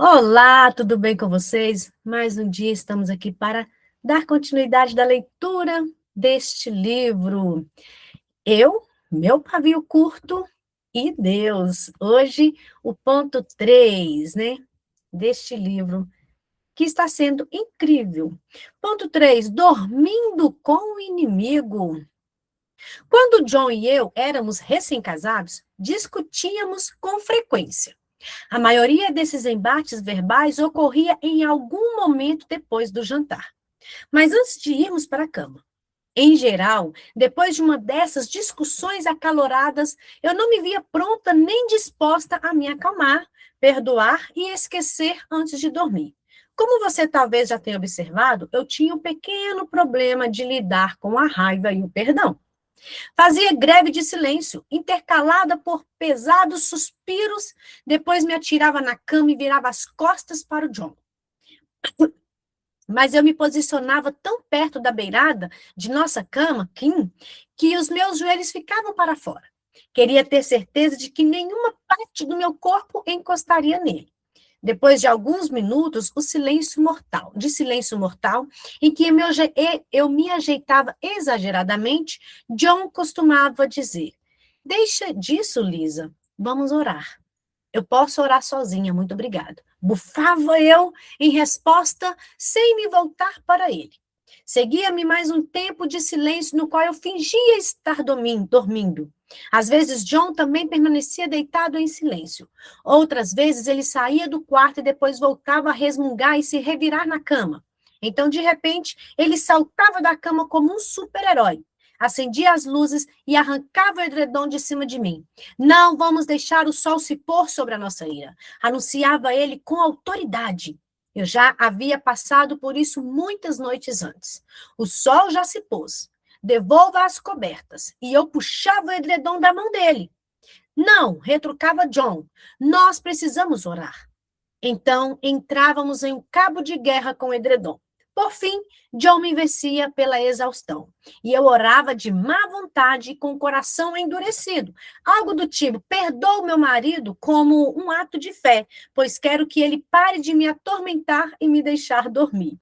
Olá, tudo bem com vocês? Mais um dia estamos aqui para dar continuidade da leitura deste livro. Eu, meu pavio curto e Deus. Hoje, o ponto 3, né, deste livro, que está sendo incrível. Ponto 3, dormindo com o inimigo. Quando John e eu éramos recém-casados, discutíamos com frequência. A maioria desses embates verbais ocorria em algum momento depois do jantar. Mas antes de irmos para a cama. Em geral, depois de uma dessas discussões acaloradas, eu não me via pronta nem disposta a me acalmar, perdoar e esquecer antes de dormir. Como você talvez já tenha observado, eu tinha um pequeno problema de lidar com a raiva e o perdão. Fazia greve de silêncio, intercalada por pesados suspiros, depois me atirava na cama e virava as costas para o John. Mas eu me posicionava tão perto da beirada de nossa cama, Kim, que os meus joelhos ficavam para fora. Queria ter certeza de que nenhuma parte do meu corpo encostaria nele. Depois de alguns minutos, de silêncio mortal, em que eu me ajeitava exageradamente, John costumava dizer: Deixa disso, Lisa, vamos orar. Eu posso orar sozinha, muito obrigada. Bufava eu em resposta, sem me voltar para ele. Seguia-me mais um tempo de silêncio no qual eu fingia estar dormindo. Às vezes, John também permanecia deitado em silêncio. Outras vezes, ele saía do quarto e depois voltava a resmungar e se revirar na cama. Então, de repente, ele saltava da cama como um super-herói. Acendia as luzes e arrancava o edredom de cima de mim. Não vamos deixar o sol se pôr sobre a nossa ira, anunciava ele com autoridade. Eu já havia passado por isso muitas noites antes. O sol já se pôs. Devolva as cobertas. E eu puxava o edredom da mão dele. Não, retrucava John. Nós precisamos orar. Então, entrávamos em um cabo de guerra com o edredom. Por fim, John me vencia pela exaustão. E eu orava de má vontade e com o coração endurecido. Algo do tipo, perdoo meu marido como um ato de fé, pois quero que ele pare de me atormentar e me deixar dormir.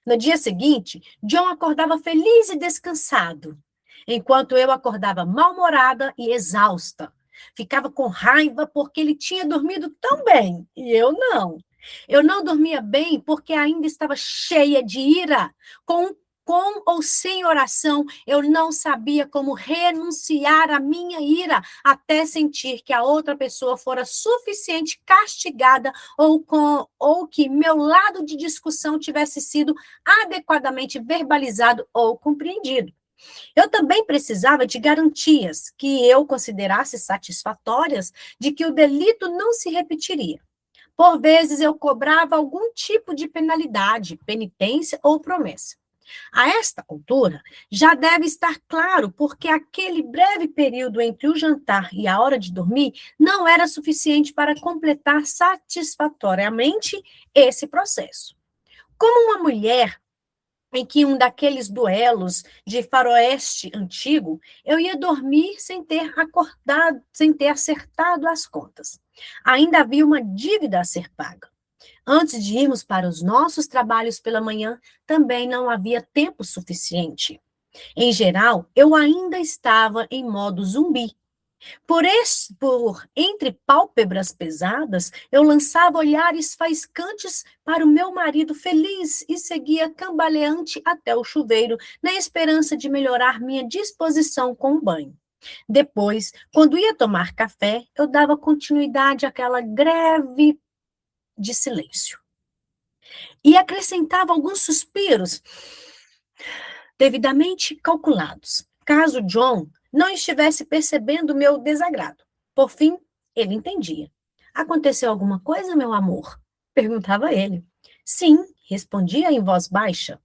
No dia seguinte, John acordava feliz e descansado, enquanto eu acordava mal-humorada e exausta. Ficava com raiva porque ele tinha dormido tão bem, e eu não. Eu não dormia bem porque ainda estava cheia de ira. Com ou sem oração, eu não sabia como renunciar à minha ira até sentir que a outra pessoa fora suficiente castigada ou que meu lado de discussão tivesse sido adequadamente verbalizado ou compreendido. Eu também precisava de garantias que eu considerasse satisfatórias de que o delito não se repetiria. Por vezes eu cobrava algum tipo de penalidade, penitência ou promessa. A esta altura, já deve estar claro porque aquele breve período entre o jantar e a hora de dormir não era suficiente para completar satisfatoriamente esse processo. Como uma mulher em que um daqueles duelos de faroeste antigo, eu ia dormir sem ter acordado, sem ter acertado as contas. Ainda havia uma dívida a ser paga. Antes de irmos para os nossos trabalhos pela manhã, também não havia tempo suficiente. Em geral, eu ainda estava em modo zumbi. Por entre pálpebras pesadas, eu lançava olhares faiscantes para o meu marido feliz e seguia cambaleante até o chuveiro, na esperança de melhorar minha disposição com o banho. Depois, quando ia tomar café, eu dava continuidade àquela greve de silêncio. E acrescentava alguns suspiros devidamente calculados, caso John não estivesse percebendo o meu desagrado. Por fim, ele entendia. Aconteceu alguma coisa, meu amor? Perguntava ele. Sim, respondia em voz baixa.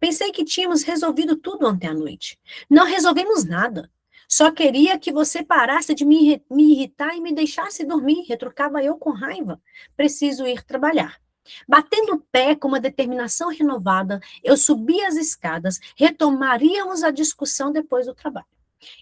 Pensei que tínhamos resolvido tudo ontem à noite. Não resolvemos nada. Só queria que você parasse de me irritar e me deixasse dormir, retrucava eu com raiva. Preciso ir trabalhar. Batendo o pé com uma determinação renovada, eu subia as escadas, retomaríamos a discussão depois do trabalho.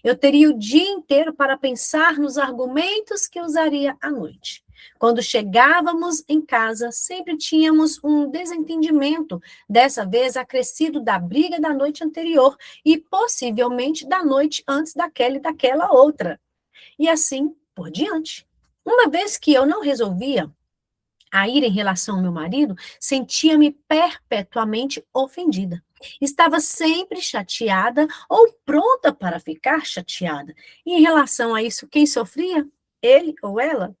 Eu teria o dia inteiro para pensar nos argumentos que usaria à noite. Quando chegávamos em casa, sempre tínhamos um desentendimento, dessa vez acrescido da briga da noite anterior e possivelmente da noite antes daquela e daquela outra. E assim por diante. Uma vez que eu não resolvia a ira em relação ao meu marido, sentia-me perpetuamente ofendida. Estava sempre chateada ou pronta para ficar chateada. E em relação a isso, quem sofria? Ele ou ela?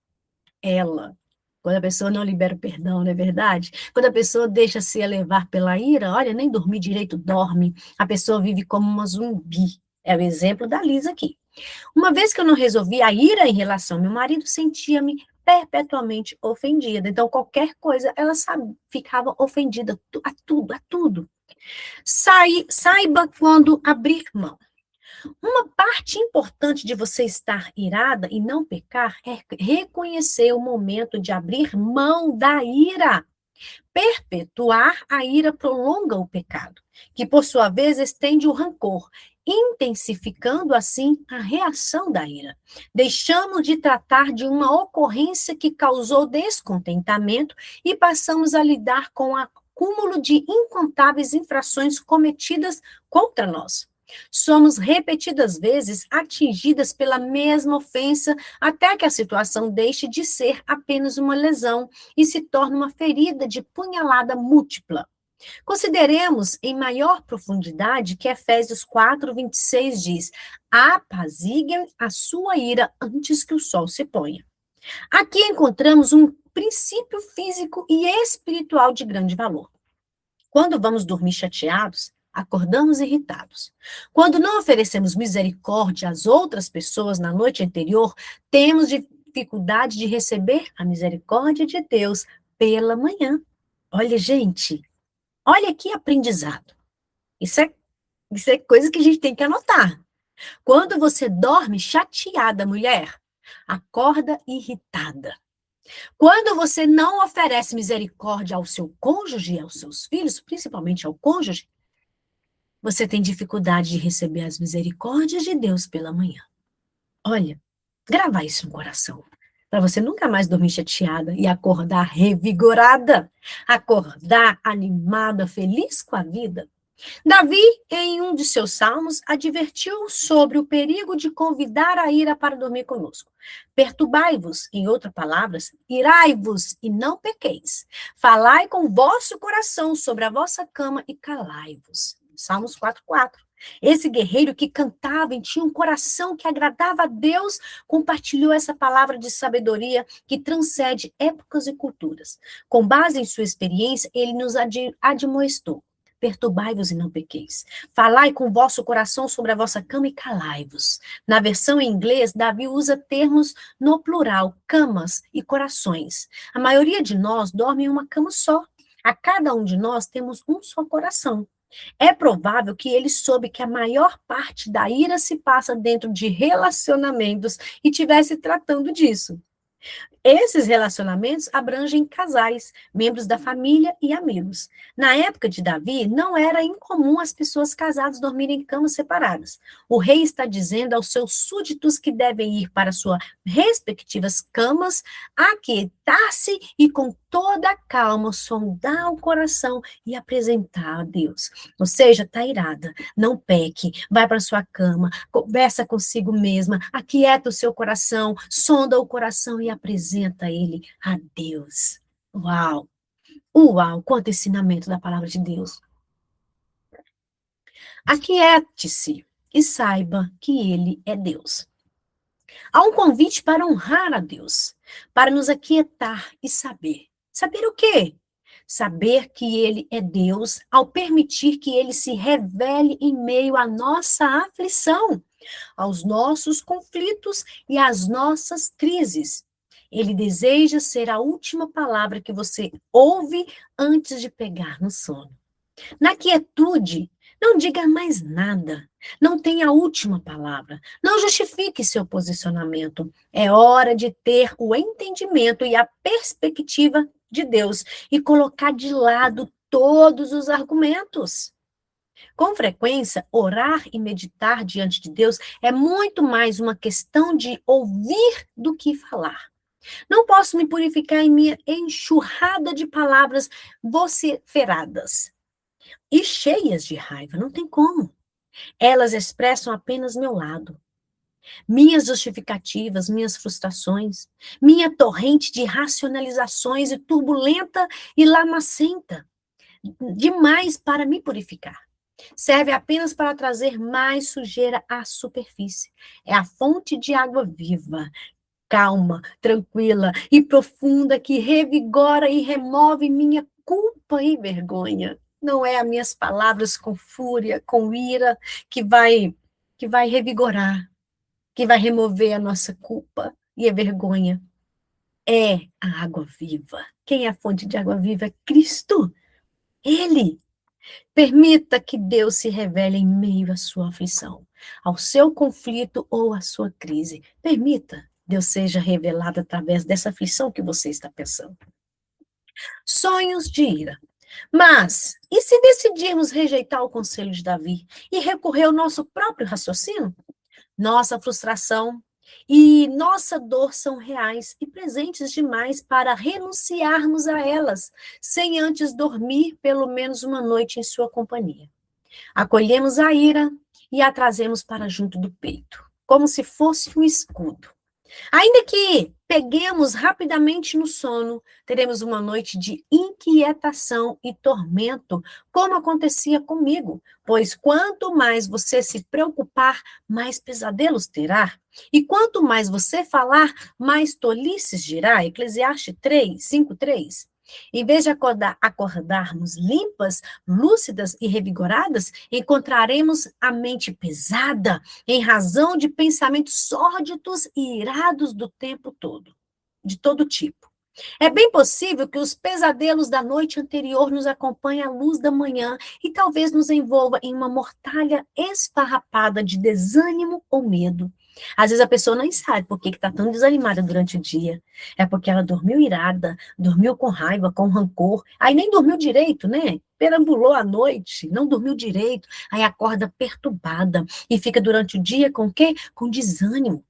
Ela. Quando a pessoa não libera o perdão, não é verdade? Quando a pessoa deixa se levar pela ira, olha, nem dormir direito dorme. A pessoa vive como uma zumbi. É o exemplo da Lisa aqui. Uma vez que eu não resolvi a ira em relação ao meu marido, sentia-me perpetuamente ofendida. Então, qualquer coisa, ela ficava ofendida a tudo, a tudo. Saiba quando abrir mão. Uma parte importante de você estar irada e não pecar é reconhecer o momento de abrir mão da ira. Perpetuar a ira prolonga o pecado, que por sua vez estende o rancor, intensificando assim a reação da ira. Deixamos de tratar de uma ocorrência que causou descontentamento e passamos a lidar com o acúmulo de incontáveis infrações cometidas contra nós. Somos repetidas vezes atingidas pela mesma ofensa até que a situação deixe de ser apenas uma lesão e se torne uma ferida de punhalada múltipla. Consideremos em maior profundidade que Efésios 4:26 diz: apaziguem a sua ira antes que o sol se ponha. Aqui encontramos um princípio físico e espiritual de grande valor. Quando vamos dormir chateados, acordamos irritados. Quando não oferecemos misericórdia às outras pessoas na noite anterior, temos dificuldade de receber a misericórdia de Deus pela manhã. Olha, gente, olha que aprendizado. Isso é coisa que a gente tem que anotar. Quando você dorme chateada, mulher, acorda irritada. Quando você não oferece misericórdia ao seu cônjuge e aos seus filhos, principalmente ao cônjuge, você tem dificuldade de receber as misericórdias de Deus pela manhã. Olha, grava isso no coração, para você nunca mais dormir chateada e acordar revigorada, acordar animada, feliz com a vida. Davi, em um de seus salmos, advertiu sobre o perigo de convidar a ira para dormir conosco. Perturbai-vos, em outras palavras, irai-vos e não pequeis. Falai com vosso coração sobre a vossa cama e calai-vos. Salmos 4:4. Esse guerreiro que cantava e tinha um coração que agradava a Deus, compartilhou essa palavra de sabedoria que transcende épocas e culturas. Com base em sua experiência, ele nos admoestou. Perturbai-vos e não pequeis. Falai com vosso coração sobre a vossa cama e calai-vos. Na versão em inglês, Davi usa termos no plural, camas e corações. A maioria de nós dorme em uma cama só. A cada um de nós temos um só coração. É provável que ele soube que a maior parte da ira se passa dentro de relacionamentos e estivesse tratando disso. Esses relacionamentos abrangem casais, membros da família e amigos. Na época de Davi, não era incomum as pessoas casadas dormirem em camas separadas. O rei está dizendo aos seus súditos que devem ir para suas respectivas camas, aquietar-se e com toda a calma sondar o coração e apresentar a Deus. Ou seja, está irada, não peque, vai para sua cama, conversa consigo mesma, aquieta o seu coração, sonda o coração e apresenta ele a Deus. Uau! Uau! Quanto ensinamento da palavra de Deus. Aquiete-se e saiba que ele é Deus. Há um convite para honrar a Deus, para nos aquietar e saber. Saber o quê? Saber que ele é Deus ao permitir que ele se revele em meio à nossa aflição, aos nossos conflitos e às nossas crises. Ele deseja ser a última palavra que você ouve antes de pegar no sono. Na quietude, não diga mais nada. Não tenha a última palavra. Não justifique seu posicionamento. É hora de ter o entendimento e a perspectiva de Deus e colocar de lado todos os argumentos. Com frequência, orar e meditar diante de Deus é muito mais uma questão de ouvir do que falar. Não posso me purificar em minha enxurrada de palavras vociferadas e cheias de raiva. Não tem como. Elas expressam apenas meu lado, minhas justificativas, minhas frustrações, minha torrente de racionalizações e turbulenta e lamacenta, demais para me purificar. Serve apenas para trazer mais sujeira à superfície. É a fonte de água viva, calma, tranquila e profunda que revigora e remove minha culpa e vergonha. Não é as minhas palavras com fúria, com ira que vai revigorar, que vai remover a nossa culpa e a vergonha. É a água viva. Quem é a fonte de água viva? É Cristo. Ele. Permita que Deus se revele em meio à sua aflição, ao seu conflito ou à sua crise. Permita Deus seja revelado através dessa aflição que você está pensando. Sonhos de ira. Mas, e se decidirmos rejeitar o conselho de Davi e recorrer ao nosso próprio raciocínio? Nossa frustração e nossa dor são reais e presentes demais para renunciarmos a elas, sem antes dormir pelo menos uma noite em sua companhia. Acolhemos a ira e a trazemos para junto do peito, como se fosse um escudo. Ainda que peguemos rapidamente no sono, teremos uma noite de inquietação e tormento, como acontecia comigo, pois quanto mais você se preocupar, mais pesadelos terá. E quanto mais você falar, mais tolices dirá. Eclesiastes 3, 5, 3. Em vez de acordarmos limpas, lúcidas e revigoradas, encontraremos a mente pesada, em razão de pensamentos sórdidos e irados do tempo todo, de todo tipo. É bem possível que os pesadelos da noite anterior nos acompanhem à luz da manhã e talvez nos envolva em uma mortalha esfarrapada de desânimo ou medo. Às vezes a pessoa nem sabe por que está tão desanimada durante o dia. É porque ela dormiu irada, dormiu com raiva, com rancor, aí nem dormiu direito, né? Perambulou à noite, não dormiu direito, aí acorda perturbada e fica durante o dia com o quê? Com desânimo.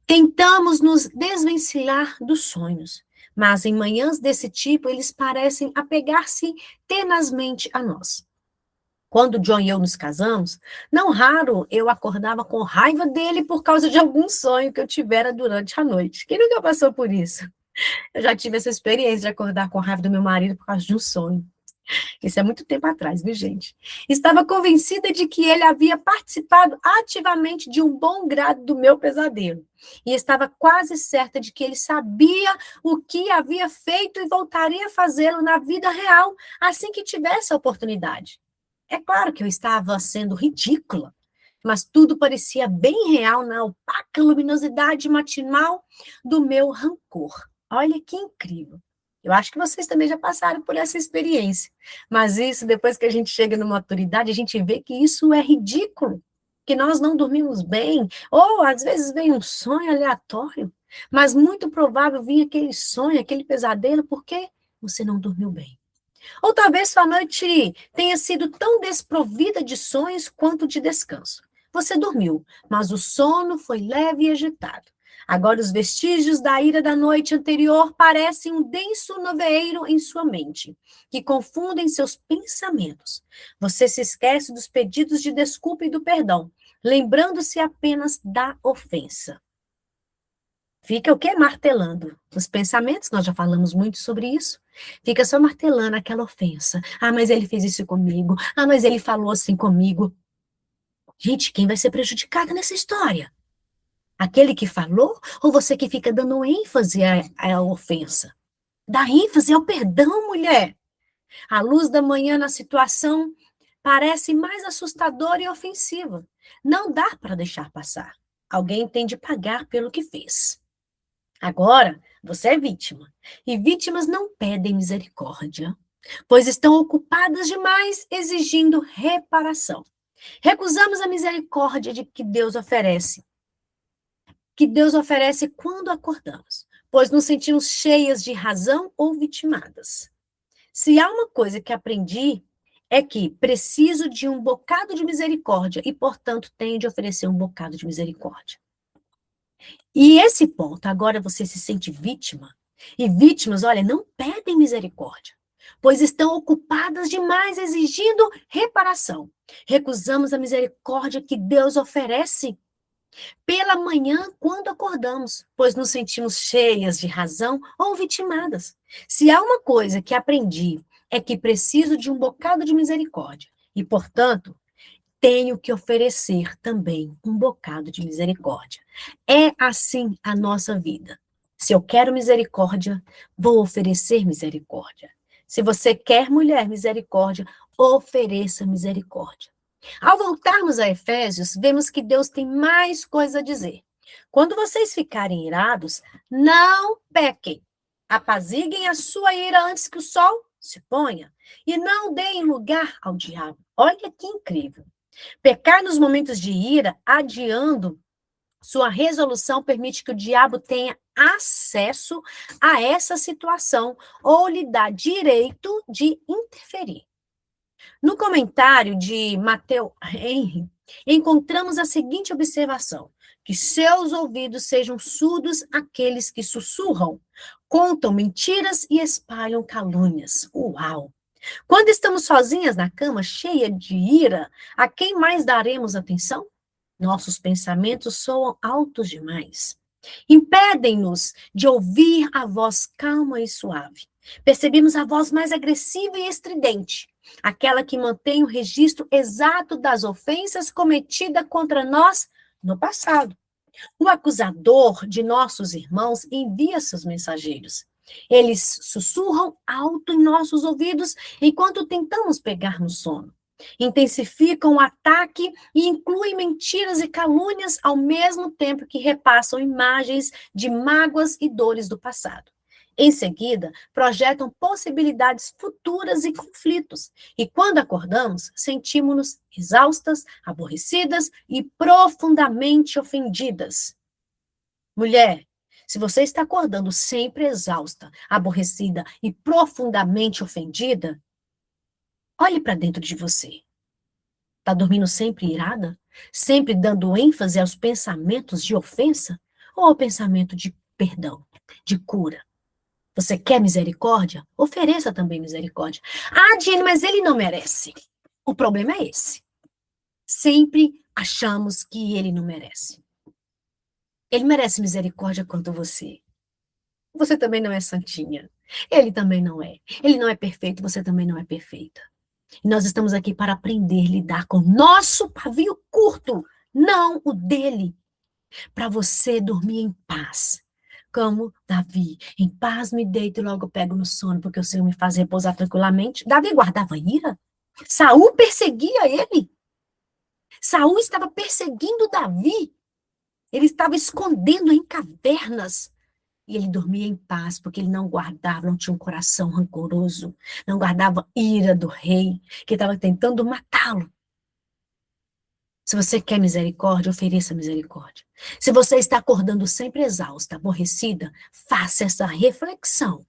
Tentamos nos desvencilhar dos sonhos, mas em manhãs desse tipo, eles parecem apegar-se tenazmente a nós. Quando John e eu nos casamos, não raro eu acordava com raiva dele por causa de algum sonho que eu tivera durante a noite. Quem nunca passou por isso? Eu já tive essa experiência de acordar com raiva do meu marido por causa de um sonho. Isso é muito tempo atrás, viu, gente? Estava convencida de que ele havia participado ativamente de um bom grado do meu pesadelo. E estava quase certa de que ele sabia o que havia feito e voltaria a fazê-lo na vida real assim que tivesse a oportunidade. É claro que eu estava sendo ridícula, mas tudo parecia bem real na opaca luminosidade matinal do meu rancor. Olha que incrível. Eu acho que vocês também já passaram por essa experiência. Mas isso, depois que a gente chega na maturidade, a gente vê que isso é ridículo, que nós não dormimos bem, ou às vezes vem um sonho aleatório, mas muito provável vinha aquele sonho, aquele pesadelo, porque você não dormiu bem. Ou talvez sua noite tenha sido tão desprovida de sonhos quanto de descanso. Você dormiu, mas o sono foi leve e agitado. Agora os vestígios da ira da noite anterior parecem um denso nevoeiro em sua mente, que confundem seus pensamentos. Você se esquece dos pedidos de desculpa e do perdão, lembrando-se apenas da ofensa. Fica o quê? Martelando. Os pensamentos, nós já falamos muito sobre isso. Fica só martelando aquela ofensa. Ah, mas ele fez isso comigo. Ah, mas ele falou assim comigo. Gente, quem vai ser prejudicado nessa história? Aquele que falou ou você que fica dando ênfase à ofensa? Dá ênfase ao perdão, mulher. A luz da manhã na situação parece mais assustadora e ofensiva. Não dá para deixar passar. Alguém tem de pagar pelo que fez. Agora, você é vítima. E vítimas não pedem misericórdia, pois estão ocupadas demais exigindo reparação. Recusamos a misericórdia de que Deus oferece quando acordamos, pois nos sentimos cheias de razão ou vitimadas. Se há uma coisa que aprendi, é que preciso de um bocado de misericórdia e, portanto, tenho de oferecer um bocado de misericórdia. E esse ponto, agora você se sente vítima. E vítimas, olha, não pedem misericórdia, pois estão ocupadas demais exigindo reparação. Recusamos a misericórdia que Deus oferece pela manhã quando acordamos, pois nos sentimos cheias de razão ou vitimadas. Se há uma coisa que aprendi, é que preciso de um bocado de misericórdia. E, portanto, tenho que oferecer também um bocado de misericórdia. É assim a nossa vida. Se eu quero misericórdia, vou oferecer misericórdia. Se você quer, mulher, misericórdia, ofereça misericórdia. Ao voltarmos a Efésios, vemos que Deus tem mais coisa a dizer. Quando vocês ficarem irados, não pequem. Apaziguem a sua ira antes que o sol se ponha e não deem lugar ao diabo. Olha que incrível. Pecar nos momentos de ira, adiando sua resolução, permite que o diabo tenha acesso a essa situação ou lhe dá direito de interferir. No comentário de Matthew Henry, encontramos a seguinte observação: que seus ouvidos sejam surdos aqueles que sussurram, contam mentiras e espalham calúnias. Uau! Quando estamos sozinhas na cama, cheia de ira, a quem mais daremos atenção? Nossos pensamentos soam altos demais. Impedem-nos de ouvir a voz calma e suave. Percebemos a voz mais agressiva e estridente, aquela que mantém o registro exato das ofensas cometidas contra nós no passado. O acusador de nossos irmãos envia seus mensageiros. Eles sussurram alto em nossos ouvidos enquanto tentamos pegar no sono. Intensificam o ataque e incluem mentiras e calúnias ao mesmo tempo que repassam imagens de mágoas e dores do passado. Em seguida, projetam possibilidades futuras e conflitos. E quando acordamos, sentimos-nos exaustas, aborrecidas e profundamente ofendidas. Mulher, se você está acordando sempre exausta, aborrecida e profundamente ofendida, olhe para dentro de você. Está dormindo sempre irada? Sempre dando ênfase aos pensamentos de ofensa? Ou ao pensamento de perdão, de cura? Você quer misericórdia? Ofereça também misericórdia. Ah, Diane, mas ele não merece. O problema é esse. Sempre achamos que ele não merece. Ele merece misericórdia quanto você. Você também não é santinha. Ele também não é. Ele não é perfeito, você também não é perfeita. E nós estamos aqui para aprender a lidar com o nosso pavio curto, não o dele, para você dormir em paz. Como Davi, em paz me deito e logo pego no sono, porque o Senhor me faz repousar tranquilamente. Davi guardava ira. Saul perseguia ele. Saul estava perseguindo Davi. Ele estava escondendo em cavernas. E ele dormia em paz, porque ele não guardava, não tinha um coração rancoroso, não guardava ira do rei, que estava tentando matá-lo. Se você quer misericórdia, ofereça misericórdia. Se você está acordando sempre exausta, aborrecida, faça essa reflexão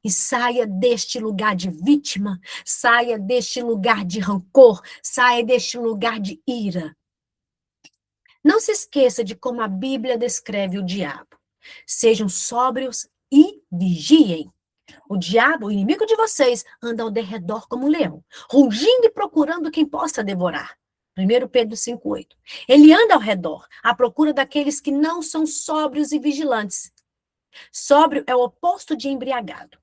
e saia deste lugar de vítima, saia deste lugar de rancor, saia deste lugar de ira. Não se esqueça de como a Bíblia descreve o diabo. Sejam sóbrios e vigiem. O diabo, o inimigo de vocês, anda ao derredor como um leão, rugindo e procurando quem possa devorar. 1 Pedro 5,8. Ele anda ao redor, à procura daqueles que não são sóbrios e vigilantes. Sóbrio é o oposto de embriagado.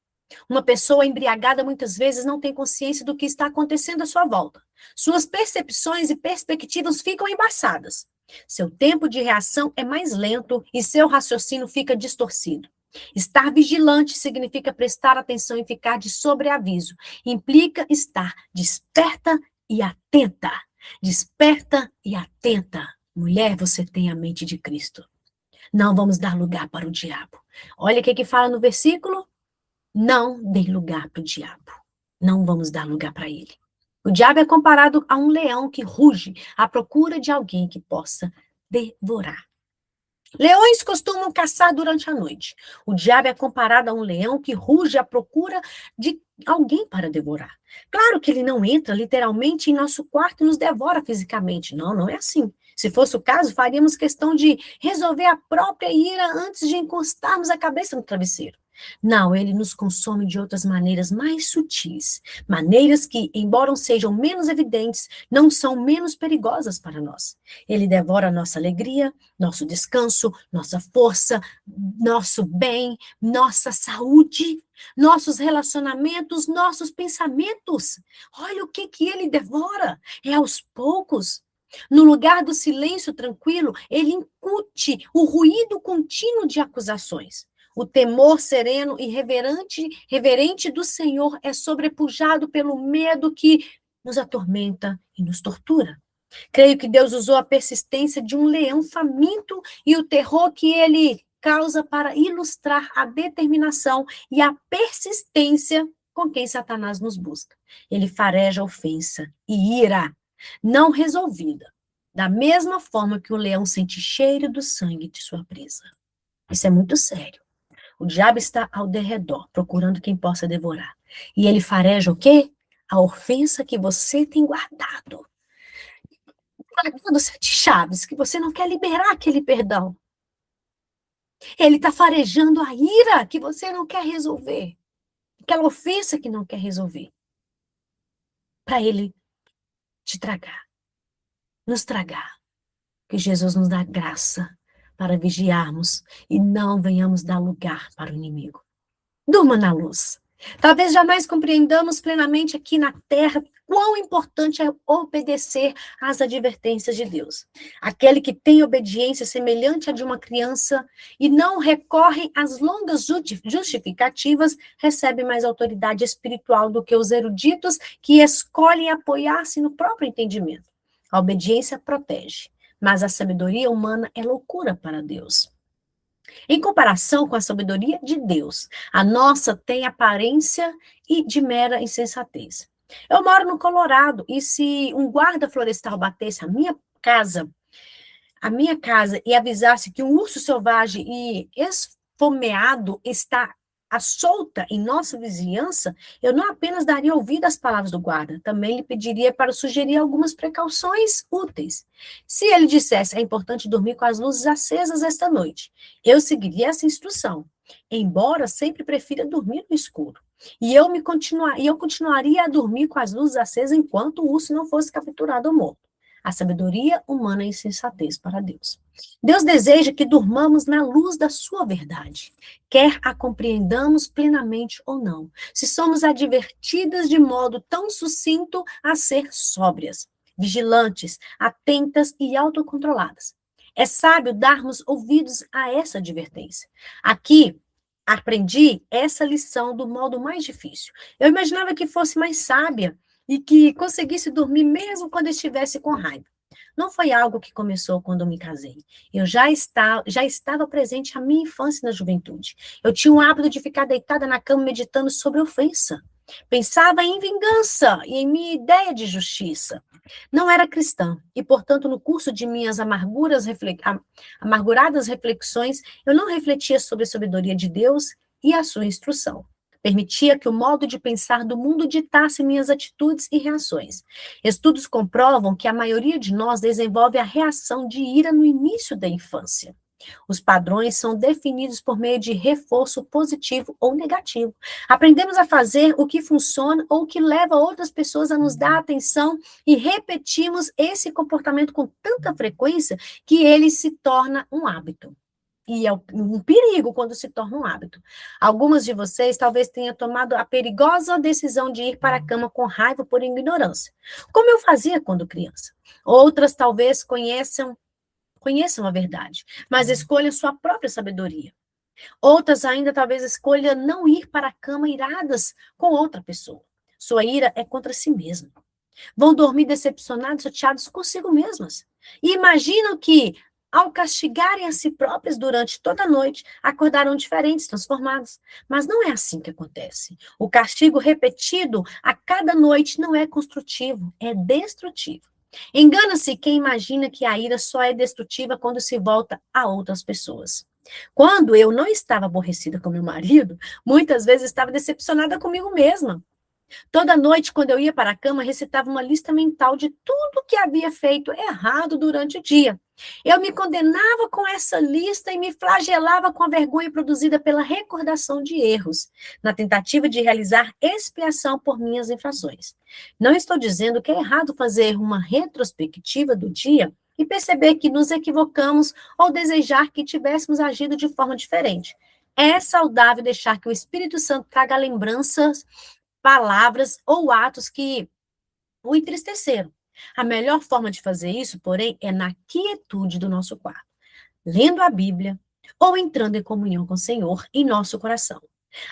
Uma pessoa embriagada muitas vezes não tem consciência do que está acontecendo à sua volta. Suas percepções e perspectivas ficam embaçadas. Seu tempo de reação é mais lento e seu raciocínio fica distorcido. Estar vigilante significa prestar atenção e ficar de sobreaviso. Implica estar desperta e atenta. Desperta e atenta. Mulher, você tem a mente de Cristo. Não vamos dar lugar para o diabo. Olha o que fala no versículo. Não dê lugar para o diabo. Não vamos dar lugar para ele. O diabo é comparado a um leão que ruge à procura de alguém que possa devorar. Leões costumam caçar durante a noite. O diabo é comparado a um leão que ruge à procura de alguém para devorar. Claro que ele não entra literalmente em nosso quarto e nos devora fisicamente. Não, não é assim. Se fosse o caso, faríamos questão de resolver a própria ira antes de encostarmos a cabeça no travesseiro. Não, ele nos consome de outras maneiras mais sutis, maneiras que, embora sejam menos evidentes, não são menos perigosas para nós. Ele devora nossa alegria, nosso descanso, nossa força, nosso bem, nossa saúde, nossos relacionamentos, nossos pensamentos. Olha o que ele devora. É aos poucos. No lugar do silêncio tranquilo, ele incute o ruído contínuo de acusações. O temor sereno e reverente do Senhor é sobrepujado pelo medo que nos atormenta e nos tortura. Creio que Deus usou a persistência de um leão faminto e o terror que ele causa para ilustrar a determinação e a persistência com quem Satanás nos busca. Ele fareja ofensa e ira não resolvida, da mesma forma que o leão sente cheiro do sangue de sua presa. Isso é muito sério. O diabo está ao derredor, procurando quem possa devorar. E ele fareja o quê? A ofensa que você tem guardado. Guardando 7 chaves, que você não quer liberar aquele perdão. Ele está farejando a ira que você não quer resolver. Aquela ofensa que não quer resolver. Para ele te tragar. Nos tragar. Que Jesus nos dá graça para vigiarmos e não venhamos dar lugar para o inimigo. Durma na luz. Talvez jamais compreendamos plenamente aqui na terra quão importante é obedecer às advertências de Deus. Aquele que tem obediência semelhante à de uma criança e não recorre às longas justificativas, recebe mais autoridade espiritual do que os eruditos que escolhem apoiar-se no próprio entendimento. A obediência protege, mas a sabedoria humana é loucura para Deus. Em comparação com a sabedoria de Deus, a nossa tem aparência de mera insensatez. Eu moro no Colorado e se um guarda florestal batesse a minha casa e avisasse que um urso selvagem e esfomeado está à solta em nossa vizinhança, eu não apenas daria ouvido às palavras do guarda, também lhe pediria para sugerir algumas precauções úteis. Se ele dissesse, é importante dormir com as luzes acesas esta noite, eu seguiria essa instrução, embora sempre prefira dormir no escuro. E eu continuaria a dormir com as luzes acesas enquanto o urso não fosse capturado ou morto. A sabedoria humana é insensatez para Deus. Deus deseja que durmamos na luz da sua verdade, quer a compreendamos plenamente ou não, se somos advertidas de modo tão sucinto a ser sóbrias, vigilantes, atentas e autocontroladas. É sábio darmos ouvidos a essa advertência. Aqui, aprendi essa lição do modo mais difícil. Eu imaginava que fosse mais sábia e que conseguisse dormir mesmo quando estivesse com raiva. Não foi algo que começou quando me casei. Eu já estava presente a minha infância e na juventude. Eu tinha o hábito de ficar deitada na cama meditando sobre ofensa. Pensava em vingança e em minha ideia de justiça. Não era cristã e, portanto, no curso de minhas amarguradas reflexões, eu não refletia sobre a sabedoria de Deus e a sua instrução. Permitia que o modo de pensar do mundo ditasse minhas atitudes e reações. Estudos comprovam que a maioria de nós desenvolve a reação de ira no início da infância. Os padrões são definidos por meio de reforço positivo ou negativo. Aprendemos a fazer o que funciona ou o que leva outras pessoas a nos dar atenção e repetimos esse comportamento com tanta frequência que ele se torna um hábito. E é um perigo quando se torna um hábito. Algumas de vocês talvez tenham tomado a perigosa decisão de ir para a cama com raiva por ignorância, como eu fazia quando criança. Outras talvez conheçam a verdade, mas escolham sua própria sabedoria. Outras ainda talvez escolham não ir para a cama iradas com outra pessoa. Sua ira é contra si mesma. Vão dormir decepcionados, chateados consigo mesmas. E imaginam que, ao castigarem a si próprias durante toda a noite, acordarão diferentes, transformados. Mas não é assim que acontece. O castigo repetido a cada noite não é construtivo, é destrutivo. Engana-se quem imagina que a ira só é destrutiva quando se volta a outras pessoas. Quando eu não estava aborrecida com meu marido, muitas vezes estava decepcionada comigo mesma. Toda noite, quando eu ia para a cama, recitava uma lista mental de tudo que havia feito errado durante o dia. Eu me condenava com essa lista e me flagelava com a vergonha produzida pela recordação de erros, na tentativa de realizar expiação por minhas infrações. Não estou dizendo que é errado fazer uma retrospectiva do dia e perceber que nos equivocamos ou desejar que tivéssemos agido de forma diferente. É saudável deixar que o Espírito Santo traga lembranças, palavras ou atos que o entristeceram. A melhor forma de fazer isso, porém, é na quietude do nosso quarto, lendo a Bíblia ou entrando em comunhão com o Senhor em nosso coração.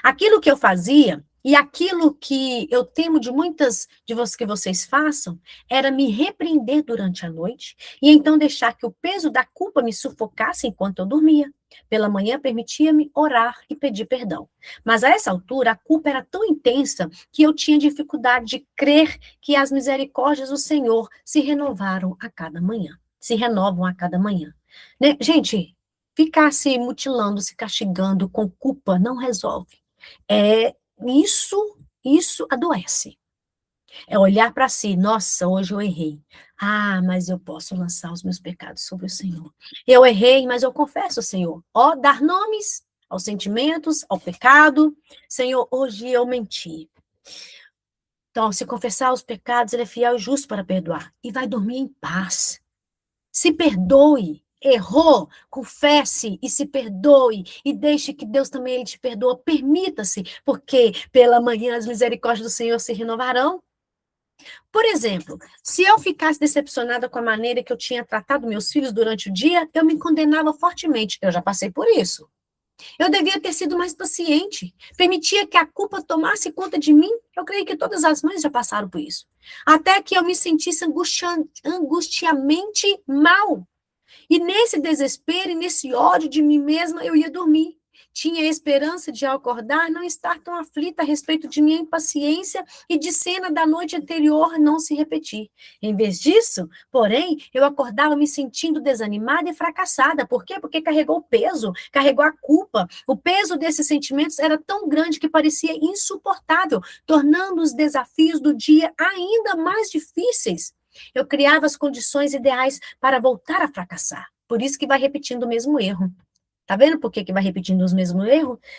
Aquilo que eu fazia e aquilo que eu temo de muitas de vocês que vocês façam era me repreender durante a noite e então deixar que o peso da culpa me sufocasse enquanto eu dormia. Pela manhã permitia-me orar e pedir perdão. Mas a essa altura a culpa era tão intensa que eu tinha dificuldade de crer que as misericórdias do Senhor se renovaram a cada manhã, se renovam a cada manhã. Né? Gente, ficar se mutilando, se castigando com culpa não resolve. É isso adoece. É olhar para si, nossa, hoje eu errei. Ah, mas eu posso lançar os meus pecados sobre o Senhor. Eu errei, mas eu confesso, Senhor. Ó, dar nomes aos sentimentos, ao pecado. Senhor, hoje eu menti. Então, se confessar os pecados, ele é fiel e justo para perdoar. E vai dormir em paz. Se perdoe. Errou, confesse e se perdoe. E deixe que Deus também ele te perdoa. Permita-se, porque pela manhã as misericórdias do Senhor se renovarão. Por exemplo, se eu ficasse decepcionada com a maneira que eu tinha tratado meus filhos durante o dia, eu me condenava fortemente. Eu já passei por isso. Eu devia ter sido mais paciente. Permitia que a culpa tomasse conta de mim. Eu creio que todas as mães já passaram por isso. Até que eu me sentisse angustiamente mal. E nesse desespero e nesse ódio de mim mesma, eu ia dormir. Tinha a esperança de, ao acordar, não estar tão aflita a respeito de minha impaciência e de cena da noite anterior não se repetir. Em vez disso, porém, eu acordava me sentindo desanimada e fracassada. Por quê? Porque carregou o peso, carregou a culpa. O peso desses sentimentos era tão grande que parecia insuportável, tornando os desafios do dia ainda mais difíceis. Eu criava as condições ideais para voltar a fracassar. Por isso que vai repetindo o mesmo erro. Tá vendo por que vai repetindo os mesmos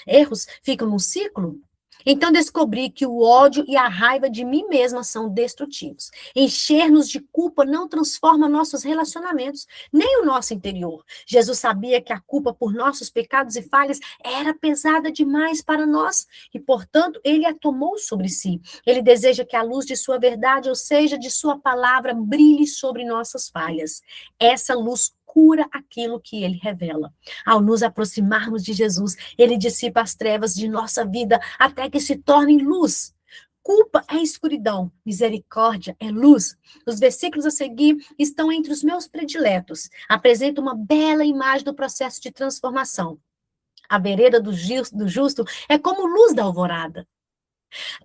erros? Ficam num ciclo? Então descobri que o ódio e a raiva de mim mesma são destrutivos. Encher-nos de culpa não transforma nossos relacionamentos, nem o nosso interior. Jesus sabia que a culpa por nossos pecados e falhas era pesada demais para nós e, portanto, ele a tomou sobre si. Ele deseja que a luz de sua verdade, ou seja, de sua palavra, brilhe sobre nossas falhas. Essa luz cura aquilo que ele revela. Ao nos aproximarmos de Jesus, ele dissipa as trevas de nossa vida até que se tornem luz. Culpa é escuridão, misericórdia é luz. Os versículos a seguir estão entre os meus prediletos. Apresentam uma bela imagem do processo de transformação. A vereda do justo é como luz da alvorada,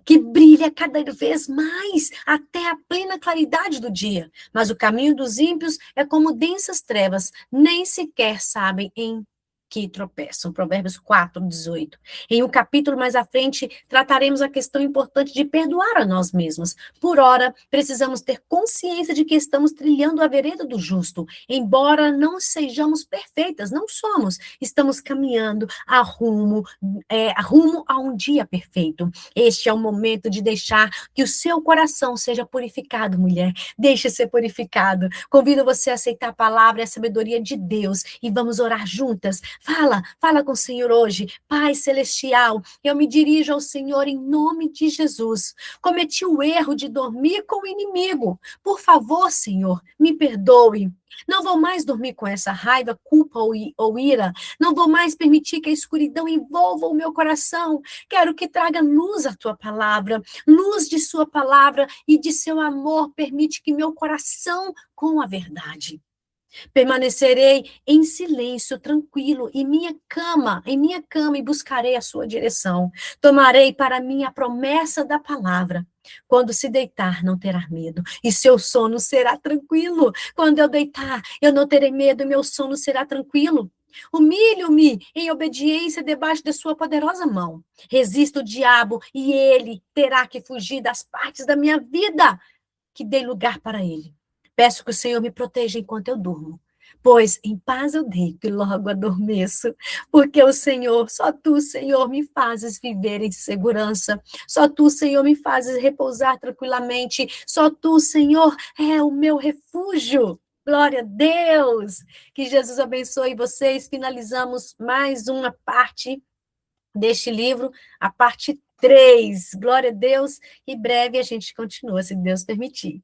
que brilha cada vez mais até a plena claridade do dia. Mas o caminho dos ímpios é como densas trevas, nem sequer sabem em que tropeçam. Provérbios 4:18. Em um capítulo mais à frente, trataremos a questão importante de perdoar a nós mesmos. Por ora, precisamos ter consciência de que estamos trilhando a vereda do justo. Embora não sejamos perfeitas, não somos. Estamos caminhando rumo a um dia perfeito. Este é o momento de deixar que o seu coração seja purificado, mulher. Deixe ser purificado. Convido você a aceitar a palavra e a sabedoria de Deus e vamos orar juntas. Fala com o Senhor hoje. Pai celestial, eu me dirijo ao Senhor em nome de Jesus. Cometi o erro de dormir com o inimigo. Por favor, Senhor, me perdoe. Não vou mais dormir com essa raiva, culpa ou ira. Não vou mais permitir que a escuridão envolva o meu coração. Quero que traga luz à tua palavra, luz de sua palavra e de seu amor. Permite que meu coração com a verdade. Permanecerei em silêncio, tranquilo, em minha cama, e buscarei a sua direção. Tomarei para mim a promessa da palavra. Quando se deitar, não terá medo, e seu sono será tranquilo. Quando eu deitar, eu não terei medo, e meu sono será tranquilo. Humilho-me em obediência debaixo da sua poderosa mão. Resisto o diabo e ele terá que fugir das partes da minha vida que dei lugar para ele. Peço que o Senhor me proteja enquanto eu durmo, pois em paz eu deito e logo adormeço, porque o Senhor, só tu, Senhor, me fazes viver em segurança, só tu, Senhor, me fazes repousar tranquilamente, só tu, Senhor, é o meu refúgio. Glória a Deus! Que Jesus abençoe vocês. Finalizamos mais uma parte deste livro, a parte 3. Glória a Deus. E breve a gente continua, se Deus permitir.